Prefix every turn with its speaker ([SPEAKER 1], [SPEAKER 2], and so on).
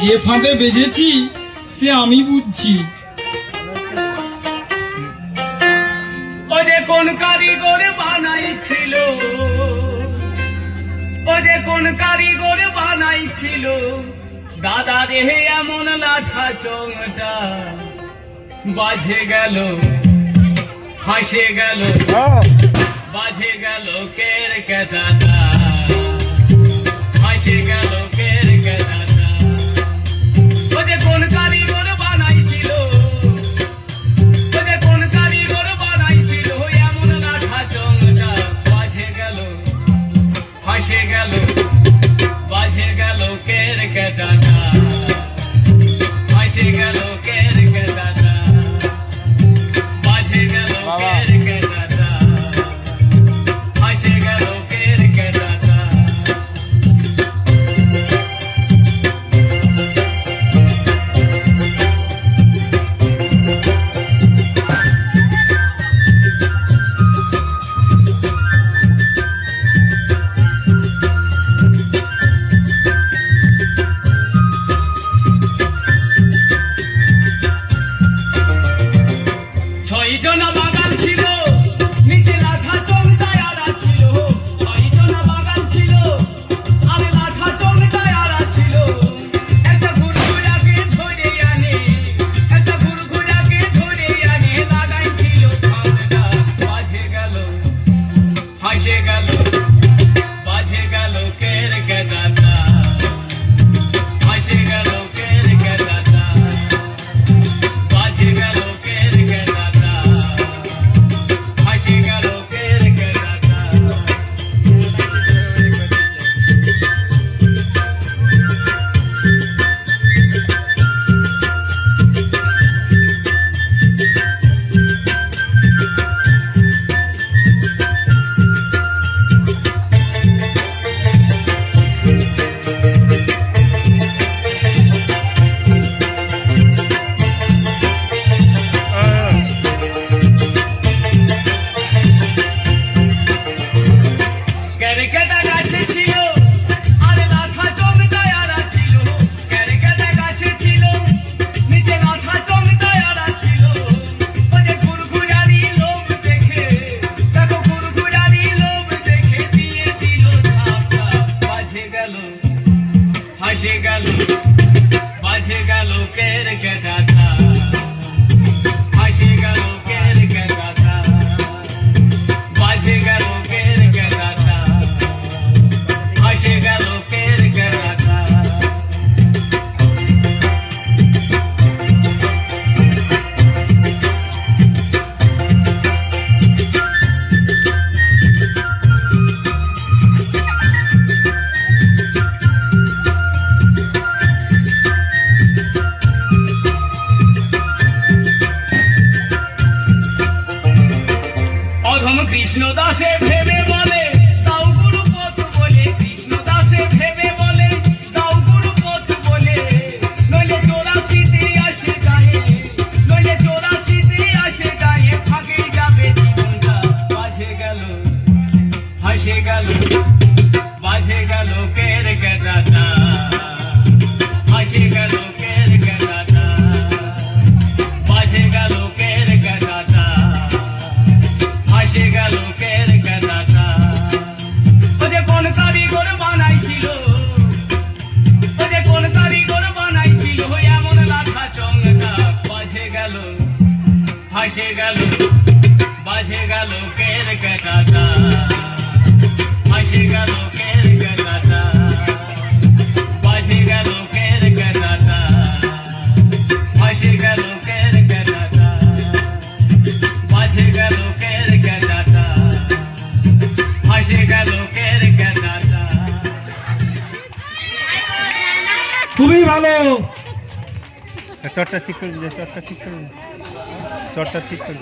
[SPEAKER 1] যে ফাঁদে বেজেছি সে আমি বুঝছি।
[SPEAKER 2] ও যে কোন কারিগর বানাইছিল, ও যে কোন কারিগর বানাইছিল দাদা রে এমন লাঠা চোঙটা, বাজে গেল হাসে গেল, বাজে গেল কের কেটাটা, হাসে গেল কের কেটাটা। ও যে কোন কারিগর বানাইছিল, ও যে কোন কারিগর বানাইছিল এমন লাঠা চোঙটা, বাজে গেল হাসে গেল, বাজে গেল কের কেটাটা, হাসে গেল কের কেটাটা, বাজে গেল কের কেটাটা, হাসে গেল কের কেটাটা। ছয়জনা বাগান ছিল, নিচে লাঠা চোঙটায় আড়া ছিল, ছয়জনা বাগান ছিল আর লাঠা চোঙটায় আড়া ছিল। একটা ঘুরঘুরাকে ধরে আনে, একটা ঘুরঘুরাকে ধরে আনে, লাগাইছিল ফাঁদটা, বাজে গেল হাসে গেল, বাজে গেল কের কেটাটা, হাসে গেল কের কেটাটা, বাজে গেল কের কেটাটা, হাসে গেল কের কেটাটা। ক্যারকেটা গাছে ছিল আর লাঠা চোঙটায় আড়া ছিল, ক্যারকেটা গাছে ছিল নিচে লাঠা চোঙটায় আড়া ছিল। ও যে ঘুরঘুরারি লোভ দেখে, দেখো ঘুরঘুরারি লোভ দেখে দিয়ে দিল ঝাপটা, বাজে গেল হাসে গেল, বাজে গেল কের কেটাটা, হাসে গেল কের কেটাটা, বাজে গেল কের কেটাটা, হাসে গেল কের কেটাটা। অধম কৃষ্ণ দাসে ভেবে বলে দাও গুরু পথ বলে, কৃষ্ণ দাসে ভেবে বলে দাও গুরু পথ বলে, নইলে 84তে আসে গায়ে, নইলে 84তে আসে গায়ে, ফাঁকে যাবে জীবনটা, বাজে গেল হাসে গেল, বাজে গেল কের কেটাটা, হাসে গেল কের কেটাটা, বাজে গেল কের কেটাটা, হাসে গেল কের কেটাটা। ও যে কোন কারিগর বানাইছিল, ও যে কোন কারিগর বানাইছিল এমন লাঠা চোঙটা, বাজে গেল হাসে গেল, বাজে গেল কের কেটাটা, হাসে গেল কের কেটাটা, বাজে গেল কের কেটাটা, হাসে গেল কের কেটাটা, বাজে গেল কের কেটাটা, হাসে গেল কের কেটাটা।
[SPEAKER 1] খুবই ভালো।
[SPEAKER 3] চটটা ঠিক করে দিলে, চটটা ঠিক করে, চটটা ঠিক করে।